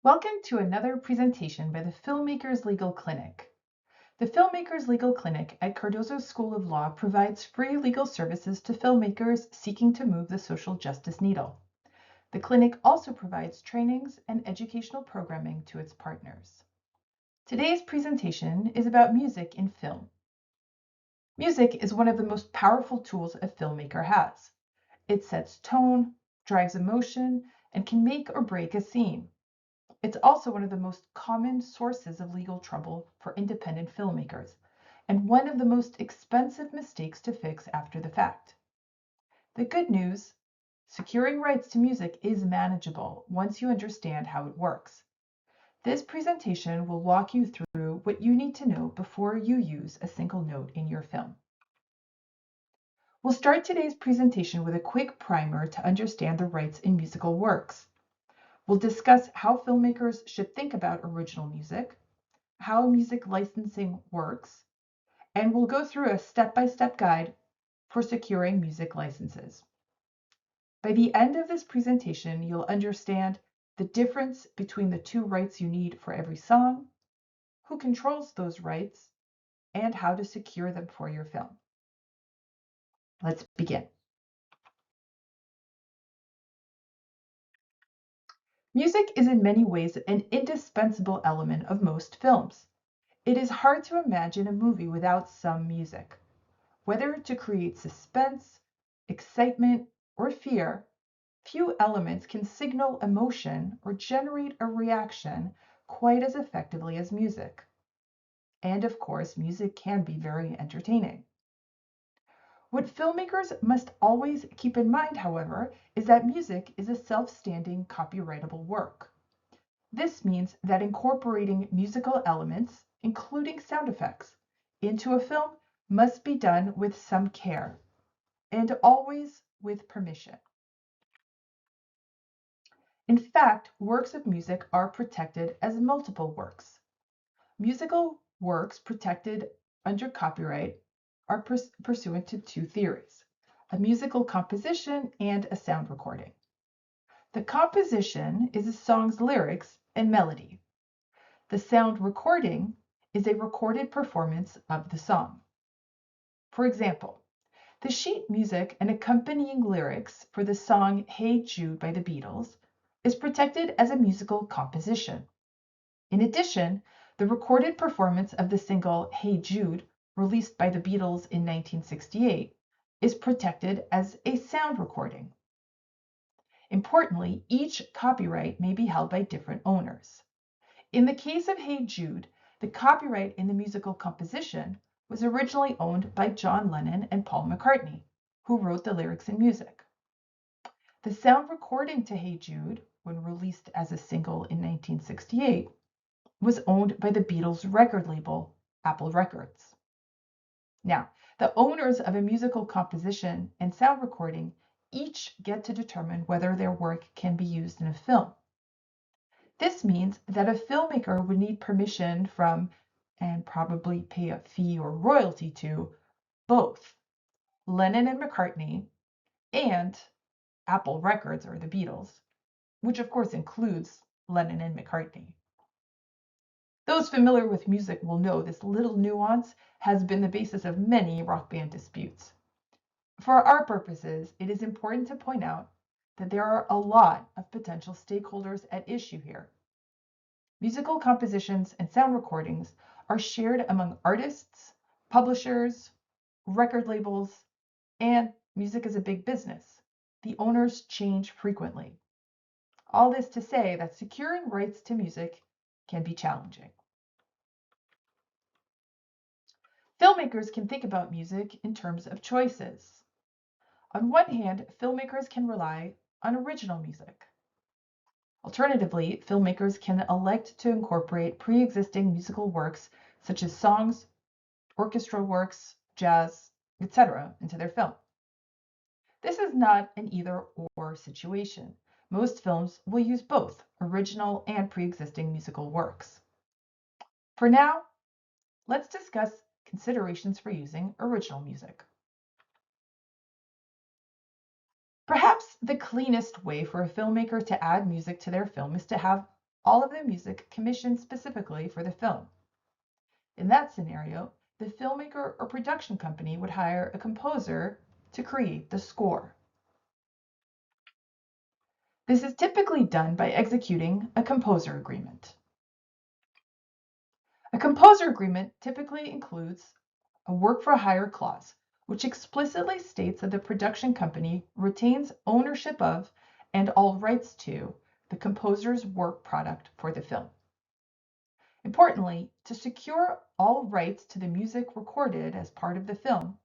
Welcome to another presentation by the Filmmakers Legal Clinic. The Filmmakers Legal Clinic at Cardozo School of Law provides free legal services to filmmakers seeking to move the social justice needle. The clinic also provides trainings and educational programming to its partners. Today's presentation is about music in film. Music is one of the most powerful tools a filmmaker has. It sets tone, drives emotion, and can make or break a scene. It's also one of the most common sources of legal trouble for independent filmmakers, and one of the most expensive mistakes to fix after the fact. The good news: securing rights to music is manageable once you understand how it works. This presentation will walk you through what you need to know before you use a single note in your film. We'll start today's presentation with a quick primer to understand the rights in musical works. We'll discuss how filmmakers should think about original music, how music licensing works, and we'll go through a step-by-step guide for securing music licenses. By the end of this presentation, you'll understand the difference between the two rights you need for every song, who controls those rights, and how to secure them for your film. Let's begin. Music is in many ways an indispensable element of most films. It is hard to imagine a movie without some music. Whether to create suspense, excitement, or fear, few elements can signal emotion or generate a reaction quite as effectively as music. And of course, music can be very entertaining. What filmmakers must always keep in mind, however, is that music is a self-standing copyrightable work. This means that incorporating musical elements, including sound effects, into a film must be done with some care and always with permission. In fact, works of music are protected as multiple works. Musical works protected under copyright are pursuant to two theories: a musical composition and a sound recording. The composition is a song's lyrics and melody. The sound recording is a recorded performance of the song. For example, the sheet music and accompanying lyrics for the song Hey Jude by the Beatles is protected as a musical composition. In addition, the recorded performance of the single Hey Jude, released by the Beatles in 1968, is protected as a sound recording. Importantly, each copyright may be held by different owners. In the case of Hey Jude, the copyright in the musical composition was originally owned by John Lennon and Paul McCartney, who wrote the lyrics and music. The sound recording to Hey Jude, when released as a single in 1968, was owned by the Beatles' record label, Apple Records. Now, the owners of a musical composition and sound recording each get to determine whether their work can be used in a film. This means that a filmmaker would need permission from, and probably pay a fee or royalty to, both Lennon and McCartney and Apple Records or the Beatles, which of course includes Lennon and McCartney. Those familiar with music will know this little nuance has been the basis of many rock band disputes. For our purposes, it is important to point out that there are a lot of potential stakeholders at issue here. Musical compositions and sound recordings are shared among artists, publishers, record labels, and music is a big business. The owners change frequently. All this to say that securing rights to music can be challenging. Filmmakers can think about music in terms of choices. On one hand, filmmakers can rely on original music. Alternatively, filmmakers can elect to incorporate pre-existing musical works such as songs, orchestral works, jazz, etc. into their film. This is not an either-or situation. Most films will use both original and pre-existing musical works. For now, let's discuss considerations for using original music. Perhaps the cleanest way for a filmmaker to add music to their film is to have all of the music commissioned specifically for the film. In that scenario, the filmmaker or production company would hire a composer to create the score. This is typically done by executing a composer agreement. A composer agreement typically includes a work-for-hire clause, which explicitly states that the production company retains ownership of and all rights to the composer's work product for the film. Importantly, to secure all rights to the music recorded as part of the film,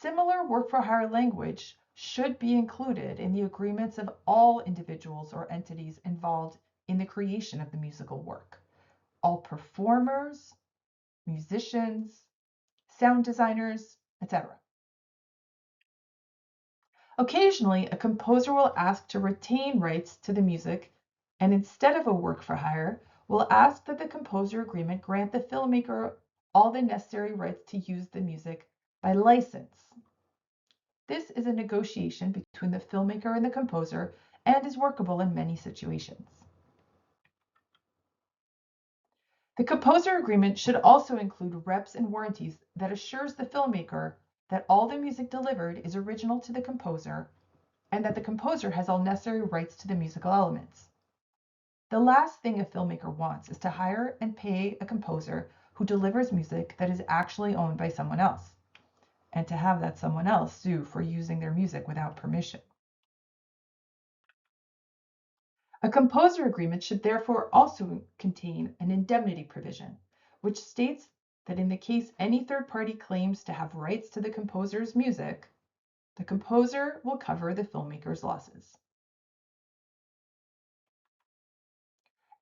similar work-for-hire language should be included in the agreements of all individuals or entities involved in the creation of the musical work. All performers, musicians, sound designers, etc. Occasionally, a composer will ask to retain rights to the music, and instead of a work for hire, will ask that the composer agreement grant the filmmaker all the necessary rights to use the music by license. This is a negotiation between the filmmaker and the composer and is workable in many situations. The composer agreement should also include reps and warranties that assures the filmmaker that all the music delivered is original to the composer and that the composer has all necessary rights to the musical elements. The last thing a filmmaker wants is to hire and pay a composer who delivers music that is actually owned by someone else, and to have that someone else sue for using their music without permission. A composer agreement should therefore also contain an indemnity provision, which states that in the case any third party claims to have rights to the composer's music, the composer will cover the filmmaker's losses.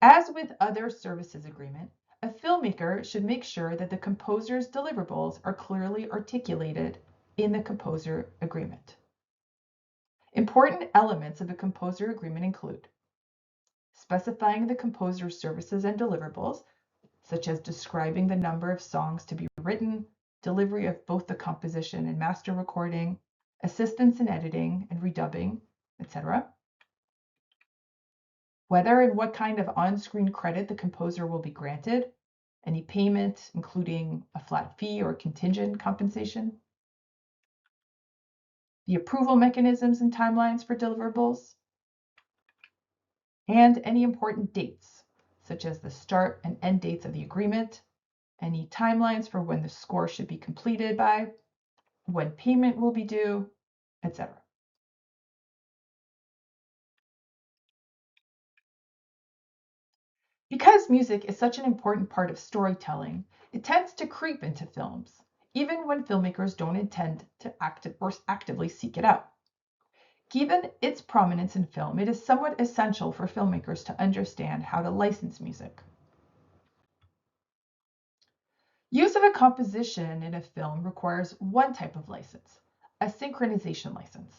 As with other services agreement, a filmmaker should make sure that the composer's deliverables are clearly articulated in the composer agreement. Important elements of a composer agreement include specifying the composer's services and deliverables, such as describing the number of songs to be written, delivery of both the composition and master recording, assistance in editing and redubbing, etc. Whether and what kind of on-screen credit the composer will be granted, any payment, including a flat fee or contingent compensation, the approval mechanisms and timelines for deliverables, and any important dates, such as the start and end dates of the agreement, any timelines for when the score should be completed by, when payment will be due, etc. Because music is such an important part of storytelling, it tends to creep into films, even when filmmakers don't intend to actively seek it out. Given its prominence in film, it is somewhat essential for filmmakers to understand how to license music. Use of a composition in a film requires one type of license, a synchronization license.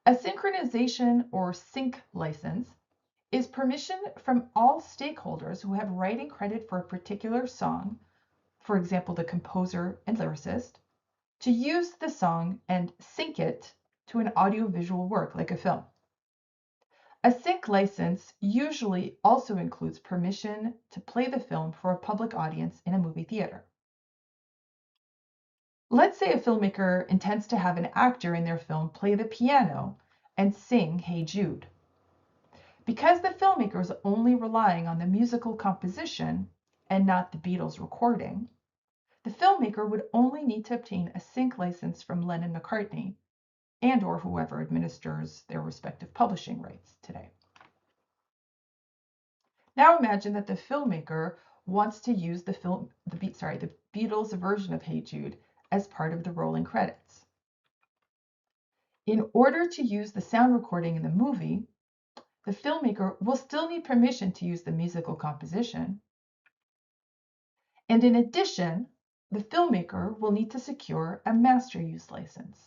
A synchronization or sync license is permission from all stakeholders who have writing credit for a particular song, for example, the composer and lyricist, to use the song and sync it to an audiovisual work like a film. A sync license usually also includes permission to play the film for a public audience in a movie theater. Let's say a filmmaker intends to have an actor in their film play the piano and sing Hey Jude. Because the filmmaker is only relying on the musical composition and not the Beatles recording, the filmmaker would only need to obtain a sync license from Lennon-McCartney and or whoever administers their respective publishing rights today. Now imagine that the filmmaker wants to use the Beatles version of Hey Jude as part of the rolling credits. In order to use the sound recording in the movie, the filmmaker will still need permission to use the musical composition. And in addition, the filmmaker will need to secure a master use license.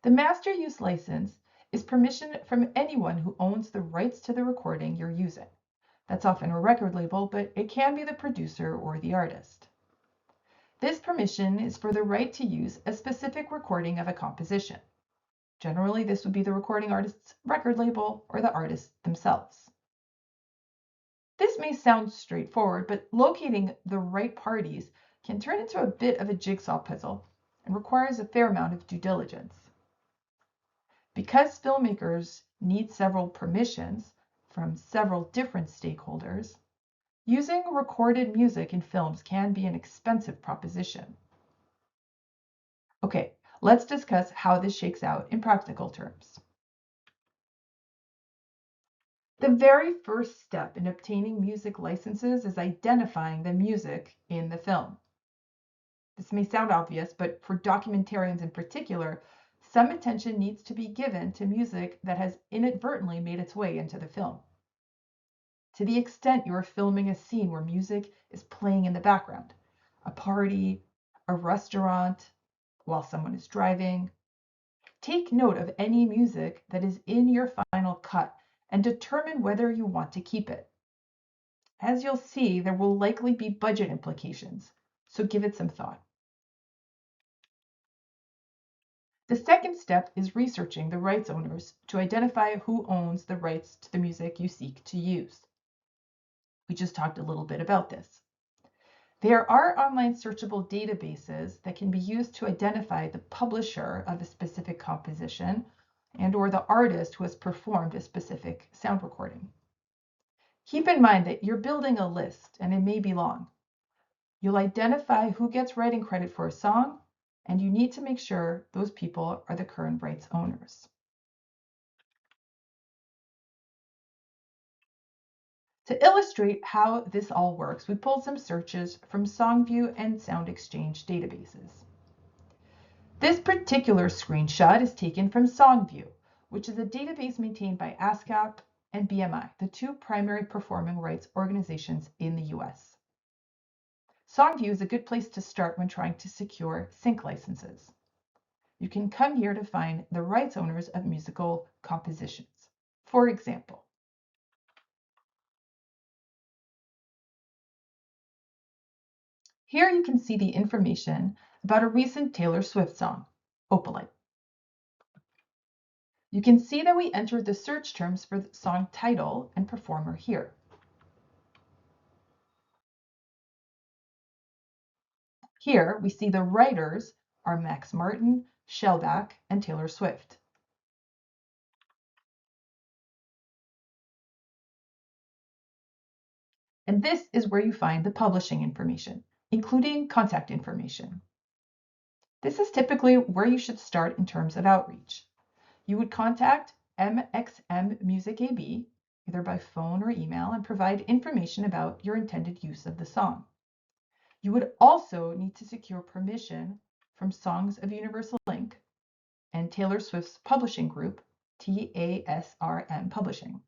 The master use license is permission from anyone who owns the rights to the recording you're using. That's often a record label, but it can be the producer or the artist. This permission is for the right to use a specific recording of a composition. Generally, this would be the recording artist's record label or the artist themselves. This may sound straightforward, but locating the right parties can turn into a bit of a jigsaw puzzle and requires a fair amount of due diligence. Because filmmakers need several permissions from several different stakeholders, using recorded music in films can be an expensive proposition. Okay, let's discuss how this shakes out in practical terms. The very first step in obtaining music licenses is identifying the music in the film. This may sound obvious, but for documentarians in particular, some attention needs to be given to music that has inadvertently made its way into the film. To the extent you are filming a scene where music is playing in the background, a party, a restaurant, while someone is driving, take note of any music that is in your final cut and determine whether you want to keep it. As you'll see, there will likely be budget implications, so give it some thought. The second step is researching the rights owners to identify who owns the rights to the music you seek to use. We just talked a little bit about this. There are online searchable databases that can be used to identify the publisher of a specific composition and/or the artist who has performed a specific sound recording. Keep in mind that you're building a list and it may be long. You'll identify who gets writing credit for a song, and you need to make sure those people are the current rights owners. To illustrate how this all works, we pulled some searches from SongView and SoundExchange databases. This particular screenshot is taken from SongView, which is a database maintained by ASCAP and BMI, the two primary performing rights organizations in the US. SongView is a good place to start when trying to secure sync licenses. You can come here to find the rights owners of musical compositions. For example, here you can see the information about a recent Taylor Swift song, Opalite. You can see that we entered the search terms for the song title and performer here. Here we see the writers are Max Martin, Shellback, and Taylor Swift. And this is where you find the publishing information, including contact information. This is typically where you should start in terms of outreach. You would contact MXM Music AB, either by phone or email, and provide information about your intended use of the song. You would also need to secure permission from Songs of Universal Inc. and Taylor Swift's publishing group, TASRM Publishing.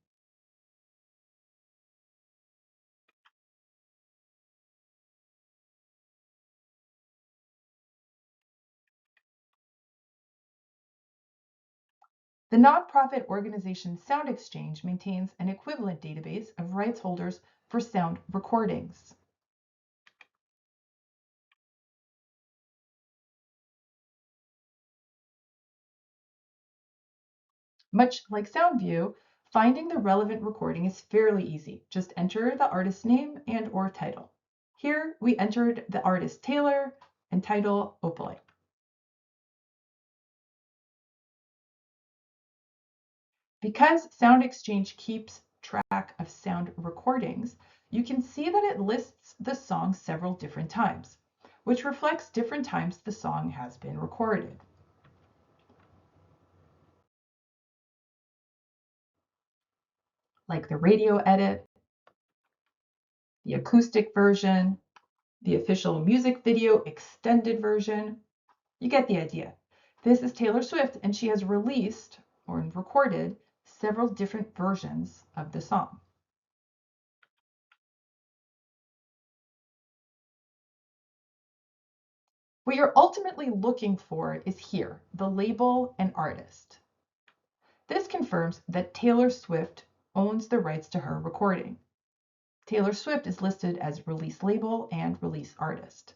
The nonprofit organization SoundExchange maintains an equivalent database of rights holders for sound recordings. Much like SoundView, finding the relevant recording is fairly easy. Just enter the artist's name and/or title. Here we entered the artist Taylor and title Opalite. Because SoundExchange keeps track of sound recordings, you can see that it lists the song several different times, which reflects different times the song has been recorded. Like the radio edit, the acoustic version, the official music video extended version. You get the idea. This is Taylor Swift, and she has released or recorded several different versions of the song. What you're ultimately looking for is here, the label and artist. This confirms that Taylor Swift owns the rights to her recording. Taylor Swift is listed as release label and release artist.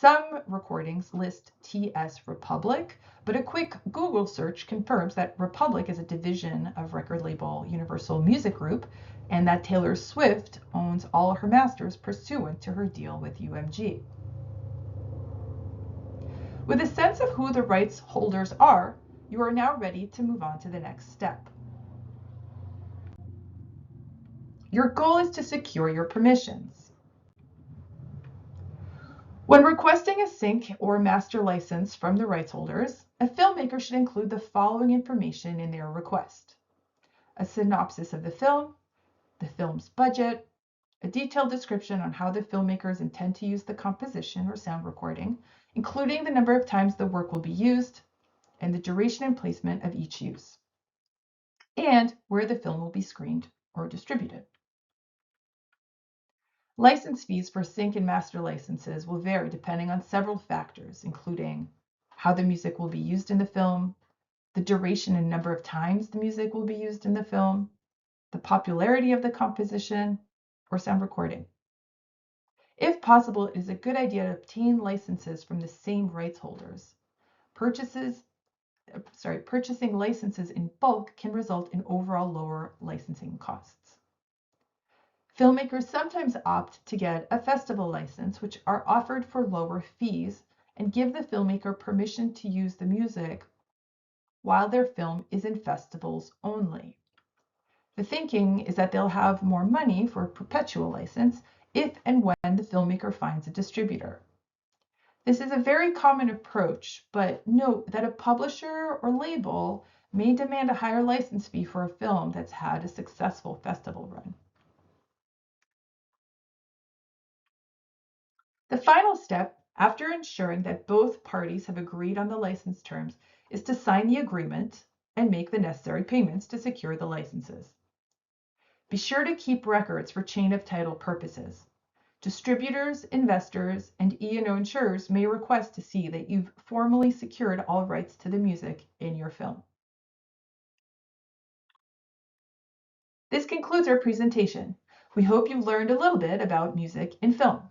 Some recordings list TS Republic, but a quick Google search confirms that Republic is a division of record label Universal Music Group and that Taylor Swift owns all her masters pursuant to her deal with UMG. With a sense of who the rights holders are, you are now ready to move on to the next step. Your goal is to secure your permissions. When requesting a sync or master license from the rights holders, a filmmaker should include the following information in their request: a synopsis of the film's budget, a detailed description on how the filmmakers intend to use the composition or sound recording, including the number of times the work will be used, and the duration and placement of each use, and where the film will be screened or distributed. License fees for sync and master licenses will vary depending on several factors, including how the music will be used in the film, the duration and number of times the music will be used in the film, the popularity of the composition or sound recording. If possible, it is a good idea to obtain licenses from the same rights holders. Purchasing licenses in bulk can result in overall lower licensing costs. Filmmakers sometimes opt to get a festival license, which are offered for lower fees and give the filmmaker permission to use the music while their film is in festivals only. The thinking is that they'll have more money for a perpetual license if and when the filmmaker finds a distributor. This is a very common approach, but note that a publisher or label may demand a higher license fee for a film that's had a successful festival run. The final step, after ensuring that both parties have agreed on the license terms, is to sign the agreement and make the necessary payments to secure the licenses. Be sure to keep records for chain of title purposes. Distributors, investors, and E&O insurers may request to see that you've formally secured all rights to the music in your film. This concludes our presentation. We hope you learned a little bit about music in film.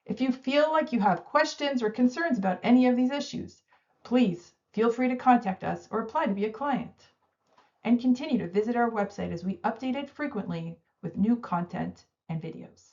If you feel like you have questions or concerns about any of these issues, please feel free to contact us or apply to be a client. And continue to visit our website as we update it frequently with new content and videos.